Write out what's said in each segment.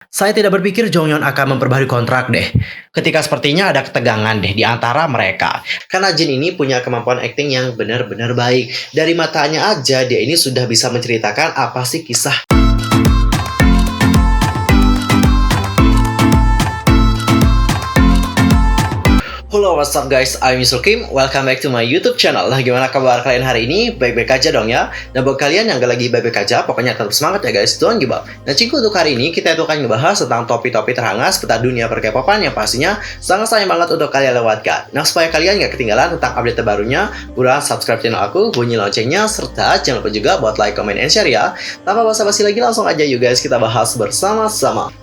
Saya tidak berpikir Jonghyun akan memperbaharui kontrak deh. Ketika sepertinya ada ketegangan deh di antara mereka. Karena Jin ini punya kemampuan akting yang benar-benar baik. Dari matanya aja dia ini sudah bisa menceritakan apa sih kisah. Halo, what's up guys? I'm Mr. Kim. Welcome back to my YouTube channel. Nah, gimana kabar kalian hari ini? Baik-baik aja dong ya. Dan buat kalian yang gak lagi baik-baik aja, pokoknya tetap semangat ya guys. Don't give up. Nah, cinggu untuk hari ini kita itu akan ngebahas tentang topik-topik terhangat seputar dunia per-K-popan yang pastinya sangat sayang banget untuk kalian lewatkan. Nah, supaya kalian gak ketinggalan tentang update terbarunya, buruan subscribe channel aku, bunyi loncengnya, serta jangan lupa juga buat like, comment, and share ya. Tanpa basa-basi lagi, langsung aja yuk guys kita bahas bersama-sama.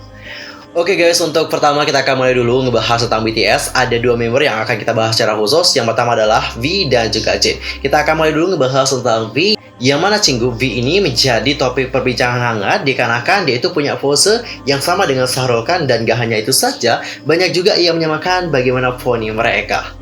Oke guys, untuk pertama kita akan mulai dulu ngebahas tentang BTS. Ada dua member yang akan kita bahas secara khusus. Yang pertama adalah V dan juga Jin. Kita akan mulai dulu ngebahas tentang V. Yang mana cinggu V ini menjadi topik perbincangan hangat dikarenakan dia itu punya pose yang sama dengan Shah Rukh Khan. Dan gak hanya itu saja, banyak juga yang menyamakan bagaimana poni mereka.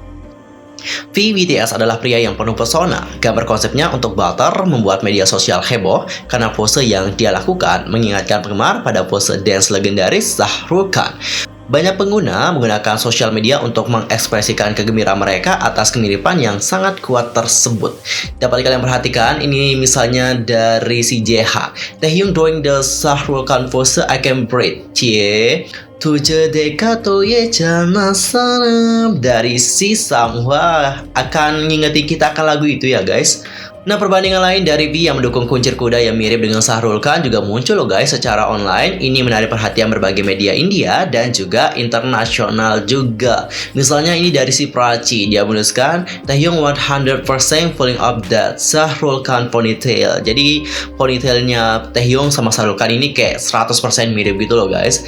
V BTS adalah pria yang penuh pesona. Gambar konsepnya untuk Butter membuat media sosial heboh karena pose yang dia lakukan mengingatkan penggemar pada pose dance legendaris Shah Rukh Khan. Banyak pengguna menggunakan sosial media untuk mengekspresikan kegembiraan mereka atas kemiripan yang sangat kuat tersebut. Dapat kalian perhatikan, ini misalnya dari si JH. Taehyung doing the Shah Rukh Khan pose I Can Breathe. Cie. Tuje dekato ye jana sana dari si Samhwa. Akan ngingetin kita akan lagu itu ya guys. Nah, perbandingan lain dari V yang mendukung kuncir kuda yang mirip dengan Shah Rukh Khan juga muncul loh guys secara online. Ini menarik perhatian berbagai media India dan juga internasional juga. Misalnya ini dari si Prachi, dia menuliskan Taehyung 100% pulling up that Shah Rukh Khan ponytail. Jadi ponytailnya Taehyung sama Shah Rukh Khan ini kayak 100% mirip gitu loh guys.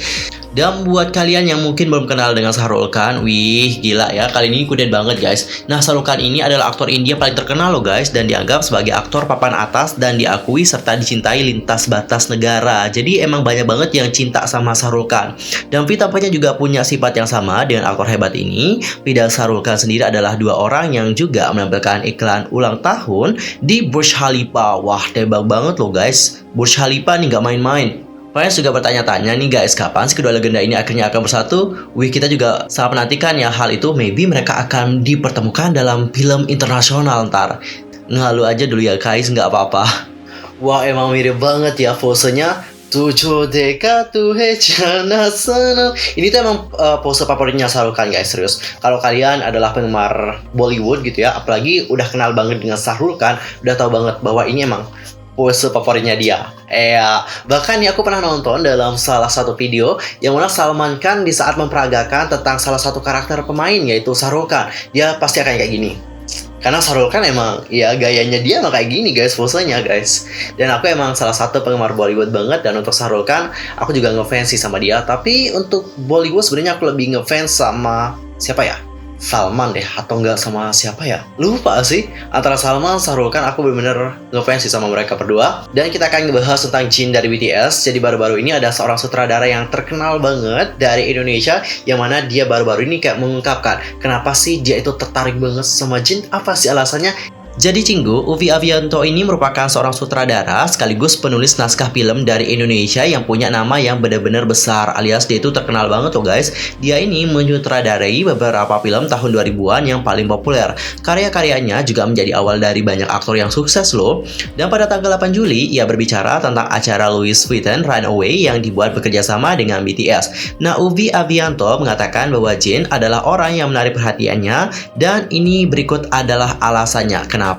Dan buat kalian yang mungkin belum kenal dengan Shah Rukh Khan, wih gila ya, kali ini kudet banget guys. Nah, Shah Rukh Khan ini adalah aktor India paling terkenal loh guys, dan dianggap sebagai aktor papan atas dan diakui serta dicintai lintas batas negara. Jadi emang banyak banget yang cinta sama Shah Rukh Khan. Dan V tampaknya juga punya sifat yang sama dengan aktor hebat ini. V dan Shah Rukh Khan sendiri adalah dua orang yang juga menampilkan iklan ulang tahun di Burj Khalifa. Wah, tebak banget loh guys, Burj Khalifa nih gak main-main. Fans juga bertanya-tanya nih guys, kapan sih kedua legenda ini akhirnya akan bersatu? Wih, kita juga sangat menantikan ya hal itu. Maybe mereka akan dipertemukan dalam film internasional ntar. Ngalu aja dulu ya guys, nggak apa-apa. Wah, emang mirip banget ya posenya. Tujuh deka tuhe jana sana. Ini tuh emang pose favoritnya Shah Rukh Khan guys, serius. Kalau kalian adalah penggemar Bollywood gitu ya, apalagi udah kenal banget dengan Shah Rukh Khan, udah tahu banget bahwa ini emang pose favoritnya dia. Bahkan nih aku pernah nonton dalam salah satu video yang mana Salman Khan di saat memperagakan tentang salah satu karakter pemain yaitu Shah Rukh Khan. Dia pasti akan kayak gini. Karena Shah Rukh Khan emang ya gayanya dia emang kayak gini guys, posenya guys. Dan aku emang salah satu penggemar Bollywood banget, dan untuk Shah Rukh Khan aku juga ngefans sih sama dia. Tapi untuk Bollywood sebenarnya aku lebih ngefans sama siapa ya? Salman deh, atau enggak sama siapa ya? Lupa sih. Antara Salman, Shah Rukh Khan, aku bener-bener ngefans sih sama mereka berdua. Dan kita akan ngebahas tentang Jin dari BTS. Jadi baru-baru ini ada seorang sutradara yang terkenal banget dari Indonesia, yang mana dia baru-baru ini kayak mengungkapkan kenapa sih dia itu tertarik banget sama Jin, apa sih alasannya. Jadi cinggu, Uvi Avianto ini merupakan seorang sutradara sekaligus penulis naskah film dari Indonesia yang punya nama yang benar-benar besar, alias dia itu terkenal banget loh guys. Dia ini menyutradarai beberapa film tahun 2000-an yang paling populer. Karya-karyanya juga menjadi awal dari banyak aktor yang sukses loh. Dan pada tanggal 8 Juli, ia berbicara tentang acara Louis Vuitton Runway yang dibuat bekerjasama dengan BTS. Nah, Uvi Avianto mengatakan bahwa Jin adalah orang yang menarik perhatiannya, dan ini berikut adalah alasannya kenapa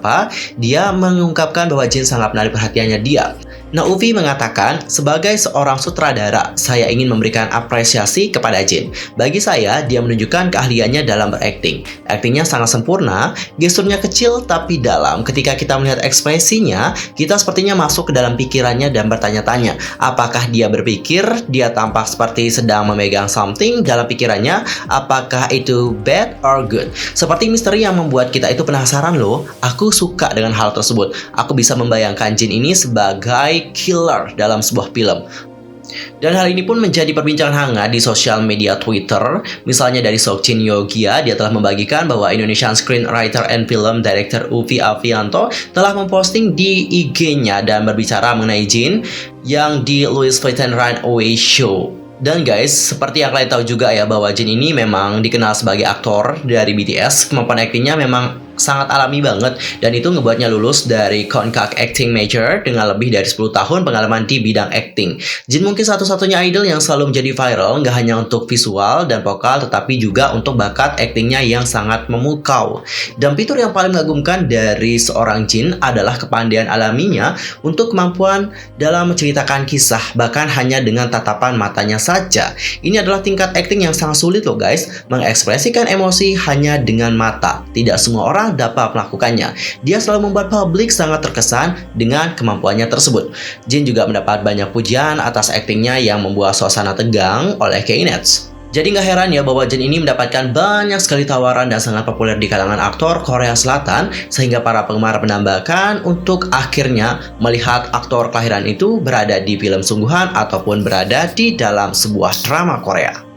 dia mengungkapkan bahwa Jin sangat menarik perhatiannya dia. Nah, Uvi mengatakan, sebagai seorang sutradara, saya ingin memberikan apresiasi kepada Jin. Bagi saya, dia menunjukkan keahliannya dalam berakting. Aktingnya sangat sempurna, gesturnya kecil tapi dalam. Ketika kita melihat ekspresinya, kita sepertinya masuk ke dalam pikirannya dan bertanya-tanya, apakah dia berpikir, dia tampak seperti sedang memegang something dalam pikirannya, apakah itu bad or good. Seperti misteri yang membuat kita itu penasaran loh. Aku suka dengan hal tersebut. Aku bisa membayangkan Jin ini sebagai killer dalam sebuah film. Dan hal ini pun menjadi perbincangan hangat di sosial media Twitter. Misalnya dari Sokchin Yogia, dia telah membagikan bahwa Indonesian Screenwriter and Film Director Uvi Avianto telah memposting di IG-nya dan berbicara mengenai Jin yang di Louis Vuitton Runway Show. Dan guys, seperti yang kalian tahu juga ya bahwa Jin ini memang dikenal sebagai aktor dari BTS. Kemampuan aktingnya memang sangat alami banget dan itu ngebuatnya lulus dari Konkak Acting Major dengan lebih dari 10 tahun pengalaman di bidang acting. Jin mungkin satu-satunya idol yang selalu menjadi viral nggak hanya untuk visual dan vokal tetapi juga untuk bakat actingnya yang sangat memukau. Dan fitur yang paling mengagumkan dari seorang Jin adalah kepandaian alaminya untuk kemampuan dalam menceritakan kisah bahkan hanya dengan tatapan matanya saja. Ini adalah tingkat acting yang sangat sulit loh guys, mengekspresikan emosi hanya dengan mata. Tidak semua orang dapat melakukannya. Dia selalu membuat publik sangat terkesan dengan kemampuannya tersebut. Jin juga mendapat banyak pujian atas aktingnya yang membuat suasana tegang oleh K-Nets. Jadi nggak heran ya bahwa Jin ini mendapatkan banyak sekali tawaran dan sangat populer di kalangan aktor Korea Selatan sehingga para penggemar menambahkan untuk akhirnya melihat aktor kelahiran itu berada di film sungguhan ataupun berada di dalam sebuah drama Korea.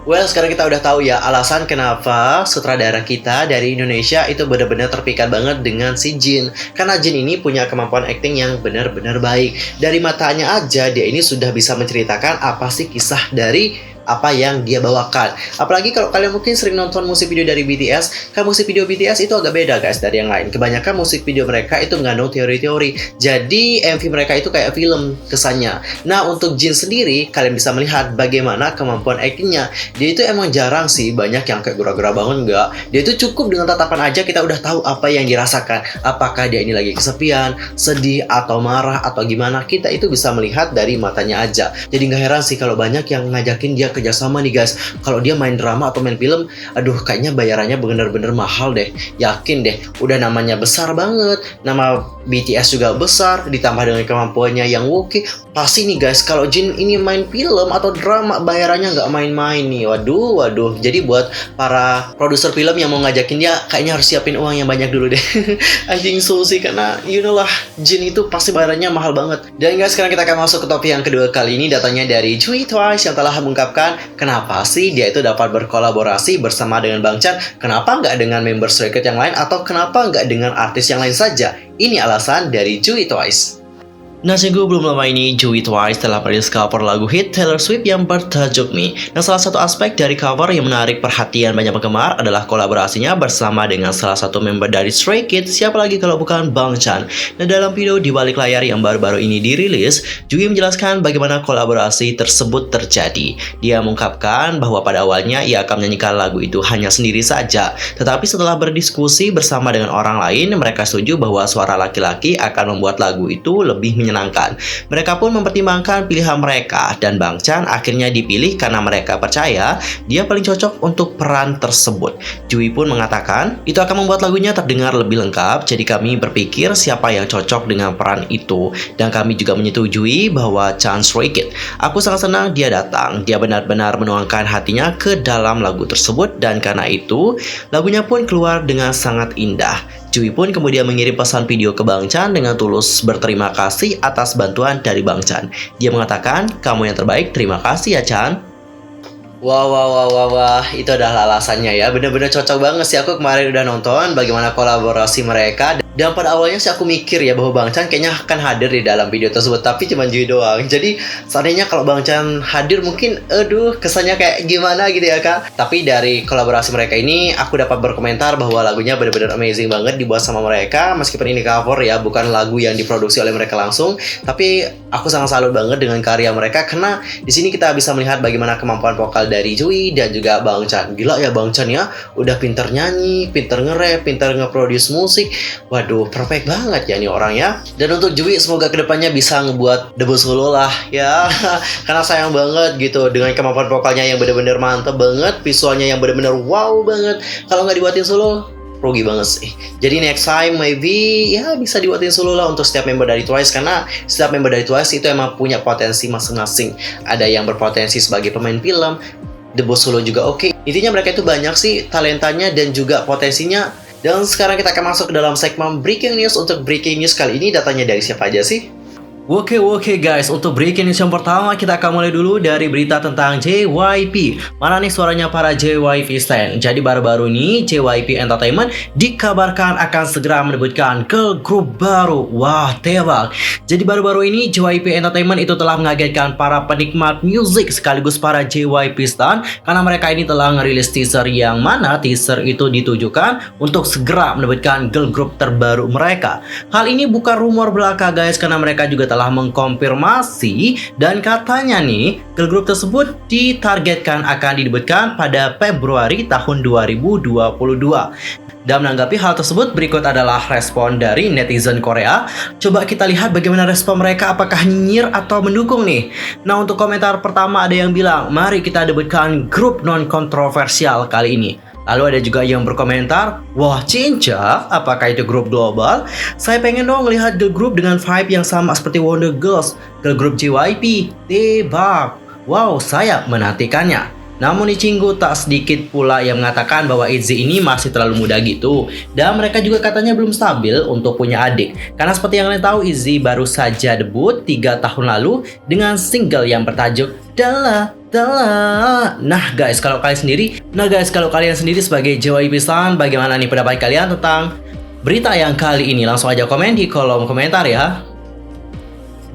Well, sekarang kita udah tahu ya alasan kenapa sutradara kita dari Indonesia itu benar-benar terpikat banget dengan si Jin. Karena Jin ini punya kemampuan acting yang benar-benar baik. Dari matanya aja dia ini sudah bisa menceritakan apa sih kisah dari apa yang dia bawakan. Apalagi kalau kalian mungkin sering nonton musik video dari BTS, kan musik video BTS itu agak beda guys dari yang lain. Kebanyakan musik video mereka itu mengandung teori-teori. Jadi MV mereka itu kayak film kesannya. Nah, untuk Jin sendiri, kalian bisa melihat bagaimana kemampuan actingnya. Dia itu emang jarang sih banyak yang kayak gura-gura banget, enggak. Dia itu cukup dengan tatapan aja kita udah tahu apa yang dirasakan. Apakah dia ini lagi kesepian, sedih, atau marah, atau gimana. Kita itu bisa melihat dari matanya aja. Jadi nggak heran sih kalau banyak yang ngajakin dia kerjasama nih guys. Kalau dia main drama atau main film, aduh kayaknya bayarannya bener-bener mahal deh. Yakin deh, udah namanya besar banget, nama BTS juga besar, ditambah dengan kemampuannya yang oke. Pasti nih guys, kalau Jin ini main film atau drama, bayarannya nggak main-main nih. Waduh. Jadi buat para produser film yang mau ngajakin dia, kayaknya harus siapin uang yang banyak dulu deh. Anjing sih, karena you know lah, Jin itu pasti bayarannya mahal banget. Dan guys, sekarang kita akan masuk ke topik yang kedua kali ini. Datanya dari Jui Twice yang telah mengungkapkan kenapa sih dia itu dapat berkolaborasi bersama dengan Bang Chan. Kenapa nggak dengan member Stray Kids yang lain, atau kenapa nggak dengan artis yang lain saja? Ini alasan dari Jui Twice. Nah, seminggu belum lama ini, Jui Twice telah merilis cover lagu hit Taylor Swift yang bertajuk Me. Nah, salah satu aspek dari cover yang menarik perhatian banyak penggemar adalah kolaborasinya bersama dengan salah satu member dari Stray Kids, siapa lagi kalau bukan Bang Chan. Nah, dalam video di balik layar yang baru-baru ini dirilis, Jui menjelaskan bagaimana kolaborasi tersebut terjadi. Dia mengungkapkan bahwa pada awalnya ia akan menyanyikan lagu itu hanya sendiri saja. Tetapi setelah berdiskusi bersama dengan orang lain, mereka setuju bahwa suara laki-laki akan membuat lagu itu lebih menyenangkan. Mereka pun mempertimbangkan pilihan mereka dan Bang Chan akhirnya dipilih karena mereka percaya dia paling cocok untuk peran tersebut. Jui pun mengatakan itu akan membuat lagunya terdengar lebih lengkap, jadi kami berpikir siapa yang cocok dengan peran itu dan kami juga menyetujui bahwa Chan Stray Kids. Aku sangat senang dia datang, dia benar-benar menuangkan hatinya ke dalam lagu tersebut dan karena itu lagunya pun keluar dengan sangat indah. Jui pun kemudian mengirim pesan video ke Bang Chan dengan tulus berterima kasih atas bantuan dari Bang Chan. Dia mengatakan, kamu yang terbaik, terima kasih ya Chan. Wah, itu adalah alasannya ya. Bener-bener cocok banget sih, aku kemarin udah nonton bagaimana kolaborasi mereka. Dan pada awalnya sih aku mikir ya bahwa Bang Chan kayaknya akan hadir di dalam video tersebut, tapi cuma Jui doang. Jadi seandainya kalau Bang Chan hadir mungkin kesannya kayak gimana gitu ya Kak. Tapi dari kolaborasi mereka ini aku dapat berkomentar bahwa lagunya benar-benar amazing banget dibuat sama mereka. Meskipun ini cover ya, bukan lagu yang diproduksi oleh mereka langsung, tapi aku sangat salut banget dengan karya mereka karena di sini kita bisa melihat bagaimana kemampuan vokal dari Jui dan juga Bang Chan. Gila ya Bang Chan ya, udah pinter nyanyi, pinter nge-rap, pinter nge-produce musik. Waduh, perfect banget ya nih orangnya. Dan untuk Jui, semoga kedepannya bisa ngebuat debut solo lah ya. Karena sayang banget gitu, dengan kemampuan vokalnya yang bener-bener mantep banget, visualnya yang bener-bener wow banget. Kalau nggak dibuatin solo, rugi banget sih. Jadi next time maybe ya bisa dibuatin solo lah untuk setiap member dari Twice, karena setiap member dari Twice itu emang punya potensi masing-masing. Ada yang berpotensi sebagai pemain film, debut solo juga oke. Intinya mereka itu banyak sih talentanya dan juga potensinya. Dan sekarang kita akan masuk ke dalam segmen Breaking News. Untuk Breaking News kali ini datanya dari siapa aja sih? Oke guys, untuk breaking news yang pertama kita akan mulai dulu dari berita tentang JYP. Mana nih suaranya para JYP stan? Jadi baru-baru ini JYP Entertainment dikabarkan akan segera menyebutkan girl group baru. Wah, tebak. Jadi baru-baru ini JYP Entertainment itu telah mengagetkan para penikmat musik sekaligus para JYP stan karena mereka ini telah ngerilis teaser yang mana teaser itu ditujukan untuk segera menyebutkan girl group terbaru mereka. Hal ini bukan rumor belaka guys, karena mereka juga telah mengkonfirmasi dan katanya nih girl group tersebut ditargetkan akan didebutkan pada Februari tahun 2022. Dan menanggapi hal tersebut, berikut adalah respon dari netizen Korea. Coba kita lihat bagaimana respon mereka, apakah nyinyir atau mendukung nih. Nah, untuk komentar pertama ada yang bilang, mari kita debutkan grup non-kontroversial kali ini. Lalu ada juga yang berkomentar, wah Cinca, apakah itu grup global? Saya pengen dong lihat girl group dengan vibe yang sama seperti Wonder Girls, girl group JYP, tebak. Wow, saya menantikannya. Namun Ichingu tak sedikit pula yang mengatakan bahwa ITZY ini masih terlalu muda gitu. Dan mereka juga katanya belum stabil untuk punya adik. Karena seperti yang kalian tahu, ITZY baru saja debut 3 tahun lalu dengan single yang bertajuk Dala. Nah guys, kalau kalian sendiri sebagai JYP stan, bagaimana nih pendapat kalian tentang berita yang kali ini? Langsung aja komen di kolom komentar ya.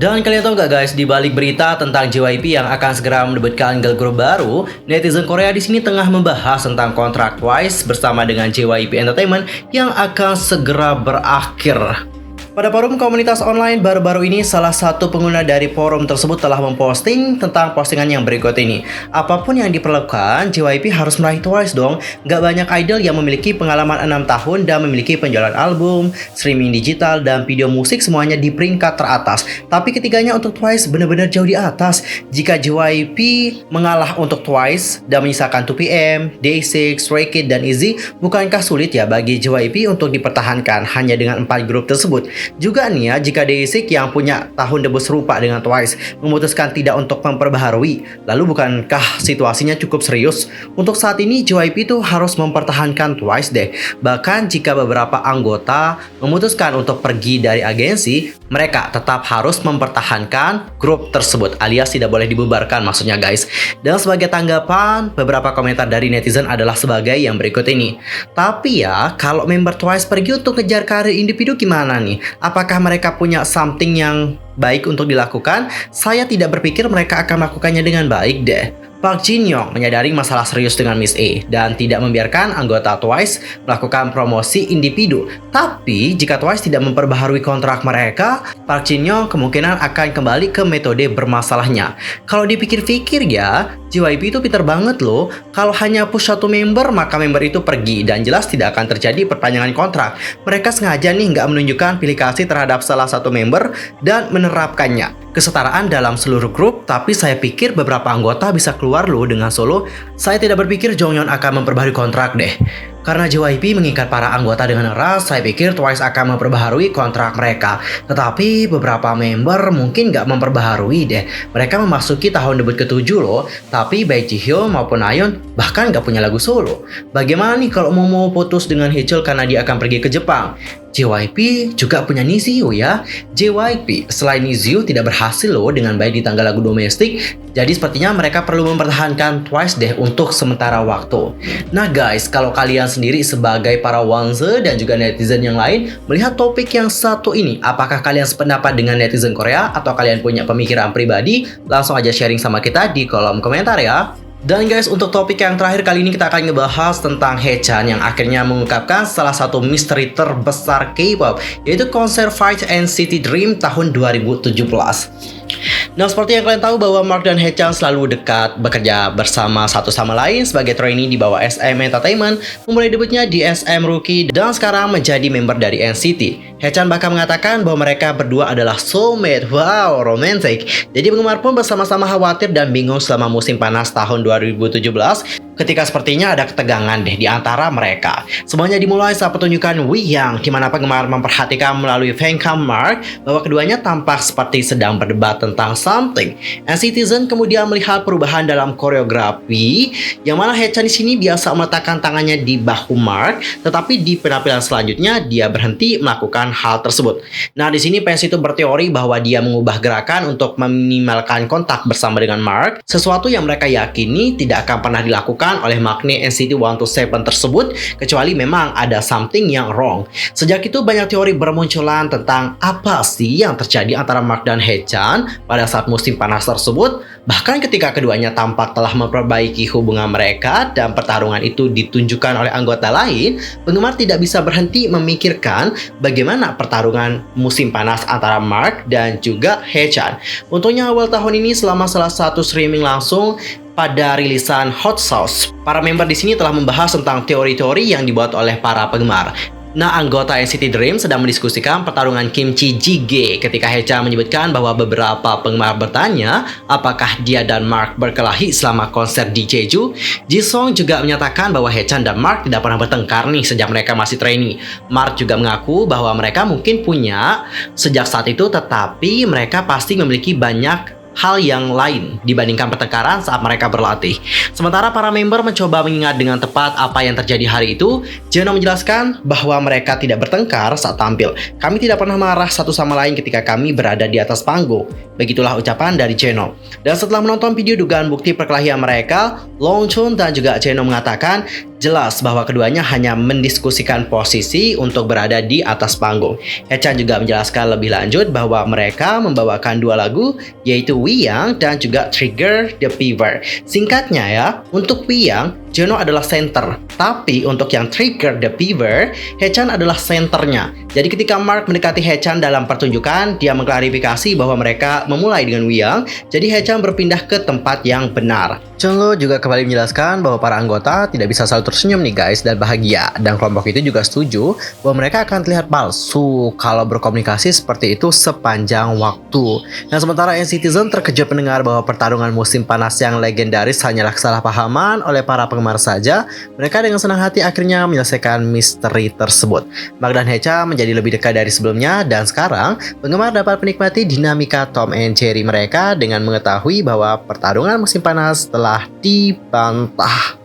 Dan kalian tahu nggak guys, di balik berita tentang JYP yang akan segera mendebutkan girl group baru, netizen Korea di sini tengah membahas tentang kontrak TWICE bersama dengan JYP Entertainment yang akan segera berakhir. Pada forum komunitas online baru-baru ini, salah satu pengguna dari forum tersebut telah memposting tentang postingan yang berikut ini. Apapun yang diperlukan, JYP harus meraih TWICE dong. Gak banyak idol yang memiliki pengalaman 6 tahun dan memiliki penjualan album, streaming digital, dan video musik semuanya di peringkat teratas. Tapi ketiganya untuk TWICE benar-benar jauh di atas. Jika JYP mengalah untuk TWICE dan menyisakan 2PM, Day6, Stray Kids, dan ITZY, bukankah sulit ya bagi JYP untuk dipertahankan hanya dengan 4 grup tersebut? Juga nih ya, jika Day6 yang punya tahun debut serupa dengan TWICE memutuskan tidak untuk memperbaharui, lalu bukankah situasinya cukup serius? Untuk saat ini JYP itu harus mempertahankan TWICE deh. Bahkan jika beberapa anggota memutuskan untuk pergi dari agensi, mereka tetap harus mempertahankan grup tersebut, alias tidak boleh dibubarkan maksudnya guys. Dan sebagai tanggapan, beberapa komentar dari netizen adalah sebagai yang berikut ini. Tapi ya, kalau member TWICE pergi untuk ngejar karir individu gimana nih? Apakah mereka punya something yang baik untuk dilakukan? Saya tidak berpikir mereka akan melakukannya dengan baik deh. Park Jin Young menyadari masalah serius dengan Miss A dan tidak membiarkan anggota TWICE melakukan promosi individu. Tapi jika TWICE tidak memperbaharui kontrak mereka, Park Jin Young kemungkinan akan kembali ke metode bermasalahnya. Kalau dipikir-pikir ya, JYP itu pintar banget loh. Kalau hanya push satu member, maka member itu pergi dan jelas tidak akan terjadi perpanjangan kontrak. Mereka sengaja nih nggak menunjukkan pilih kasih terhadap salah satu member dan menerapkannya kesetaraan dalam seluruh grup. Tapi saya pikir beberapa anggota bisa keluar loh dengan solo. Saya tidak berpikir Jonghyun akan memperbaharui kontrak deh. Karena JYP mengikat para anggota dengan eras, saya pikir TWICE akan memperbaharui kontrak mereka. Tetapi beberapa member mungkin nggak memperbaharui deh. Mereka memasuki tahun debut ke-7 loh. Tapi baik Jihyun maupun Ayeon bahkan nggak punya lagu solo. Bagaimana nih kalau mau putus dengan Haechul karena dia akan pergi ke Jepang? JYP juga punya NiziU ya. JYP selain NiziU tidak berhasil loh dengan baik di tangga lagu domestik. Jadi sepertinya mereka perlu mempertahankan TWICE deh untuk sementara waktu. Nah guys, kalau kalian sendiri sebagai para Wanse dan juga netizen yang lain melihat topik yang satu ini, apakah kalian sependapat dengan netizen Korea atau kalian punya pemikiran pribadi? Langsung aja sharing sama kita di kolom komentar ya. Dan guys, untuk topik yang terakhir kali ini kita akan ngebahas tentang Haechan yang akhirnya mengungkapkan salah satu misteri terbesar K-pop, yaitu konser Fight NCT Dream tahun 2017. Nah, seperti yang kalian tahu bahwa Mark dan Haechan selalu dekat bekerja bersama satu sama lain sebagai trainee di bawah SM Entertainment, memulai debutnya di SM Rookie dan sekarang menjadi member dari NCT. Haechan bahkan mengatakan bahwa mereka berdua adalah soulmate. Wow, romantic. Jadi penggemar pun bersama-sama khawatir dan bingung selama musim panas tahun 2017 ketika sepertinya ada ketegangan deh di antara mereka. Semuanya dimulai saat pertunjukan Wei Yang, di mana penggemar memperhatikan melalui fancam Mark bahwa keduanya tampak seperti sedang berdebat tentang something. Citizen kemudian melihat perubahan dalam koreografi, yang mana Haechan di sini biasa meletakkan tangannya di bahu Mark, tetapi di penampilan selanjutnya dia berhenti melakukan hal tersebut. Nah, di sini fans itu berteori bahwa dia mengubah gerakan untuk meminimalkan kontak bersama dengan Mark, sesuatu yang mereka yakini tidak akan pernah dilakukan oleh magnet NCT 127 tersebut, kecuali memang ada something yang wrong. Sejak itu banyak teori bermunculan tentang apa sih yang terjadi antara Mark dan Haechan pada saat musim panas tersebut. Bahkan ketika keduanya tampak telah memperbaiki hubungan mereka dan pertarungan itu ditunjukkan oleh anggota lain, penggemar tidak bisa berhenti memikirkan bagaimana pertarungan musim panas antara Mark dan juga Haechan. Untungnya awal tahun ini selama salah satu streaming langsung pada rilisan Hot Sauce, para member di sini telah membahas tentang teori-teori yang dibuat oleh para penggemar. Nah, anggota NCT Dream sedang mendiskusikan pertarungan Kimchi Jjigae ketika Haechan menyebutkan bahwa beberapa penggemar bertanya apakah dia dan Mark berkelahi selama konser di Jeju. Jisung juga menyatakan bahwa Haechan dan Mark tidak pernah bertengkar nih sejak mereka masih trainee. Mark juga mengaku bahwa mereka mungkin punya sejak saat itu, tetapi mereka pasti memiliki banyak hal yang lain dibandingkan pertengkaran saat mereka berlatih. Sementara para member mencoba mengingat dengan tepat apa yang terjadi hari itu, Jeno menjelaskan bahwa mereka tidak bertengkar saat tampil. Kami tidak pernah marah satu sama lain ketika kami berada di atas panggung. Begitulah ucapan dari Jeno. Dan setelah menonton video dugaan bukti perkelahian mereka, Long Chun dan juga Jeno mengatakan jelas bahwa keduanya hanya mendiskusikan posisi untuk berada di atas panggung. Haechan juga menjelaskan lebih lanjut bahwa mereka membawakan dua lagu, yaitu Wei Yang dan juga Trigger the Fever. Singkatnya ya, untuk Wei Yang, Jeno adalah center, tapi untuk yang Trigger the Fever, Haechan adalah senternya. Jadi ketika Mark mendekati Haechan dalam pertunjukan, dia mengklarifikasi bahwa mereka memulai dengan Wei Yang, jadi Haechan berpindah ke tempat yang benar. Jungkook juga kembali menjelaskan bahwa para anggota tidak bisa selalu tersenyum nih guys dan bahagia, dan kelompok itu juga setuju bahwa mereka akan terlihat palsu kalau berkomunikasi seperti itu sepanjang waktu. Nah, sementara Citizen terkejut mendengar bahwa pertarungan musim panas yang legendaris hanyalah kesalahpahaman oleh para penggemar saja. Mereka dengan senang hati akhirnya menyelesaikan misteri tersebut. Mark dan Haechan menjadi lebih dekat dari sebelumnya, dan sekarang penggemar dapat menikmati dinamika Tom and Jerry mereka dengan mengetahui bahwa pertarungan musim panas telah dibantah.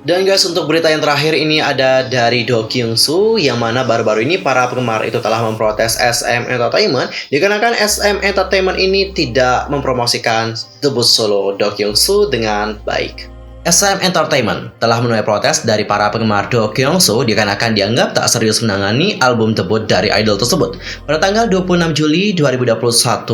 Dan guys, untuk berita yang terakhir ini ada dari Do Kyung Soo, yang mana baru-baru ini para penggemar itu telah memprotes SM Entertainment dikarenakan SM Entertainment ini tidak mempromosikan debut solo Do Kyung Soo dengan baik. SM Entertainment telah menuai protes dari para penggemar Do Kyung Soo dikarenakan dianggap tak serius menangani album debut dari idol tersebut. Pada tanggal 26 Juli 2021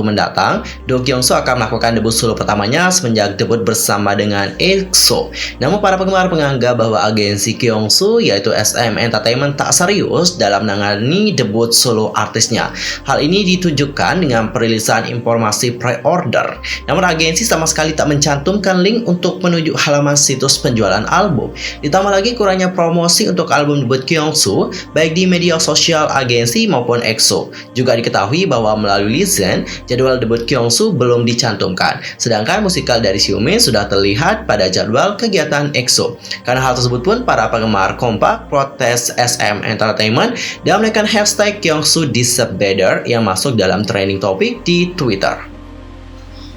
mendatang, Do Kyung Soo akan melakukan debut solo pertamanya semenjak debut bersama dengan EXO. Namun para penggemar menganggap bahwa agensi Kyung Soo yaitu SM Entertainment tak serius dalam menangani debut solo artisnya. Hal ini ditunjukkan dengan perilisan informasi pre-order. Namun agensi sama sekali tak mencantumkan link untuk menuju halaman situs penjualan album. Ditambah lagi kurangnya promosi untuk album debut Kyung Soo baik di media sosial agensi maupun EXO. Juga diketahui bahwa melalui Listen, jadwal debut Kyung Soo belum dicantumkan. Sedangkan musikal dari Xiumin sudah terlihat pada jadwal kegiatan EXO. Karena hal tersebut pun para penggemar kompak protes SM Entertainment dan menaikkan hashtag Kyung Soo deserve better yang masuk dalam trending topik di Twitter.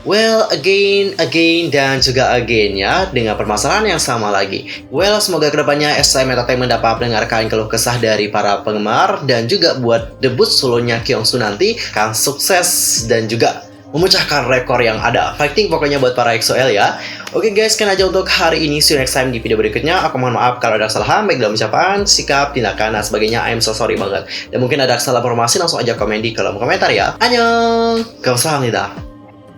Well, again, dan juga again ya, dengan permasalahan yang sama lagi. Well, semoga kedepannya SM Entertainment dapat mendengarkan keluh kesah dari para penggemar dan juga buat debut solonya Kyung Soo nanti akan sukses dan juga memecahkan rekor yang ada. Fighting pokoknya buat para EXO-L ya. Oke guys, sekian aja untuk hari ini. See you next time di video berikutnya. Aku mohon maaf kalau ada kesalahan baik dalam ucapan, sikap, tindakan, dan sebagainya. I'm so sorry banget. Dan mungkin ada kesalahan informasi, langsung aja komen di kolom komentar ya. Annyeong! Kamsahamnida.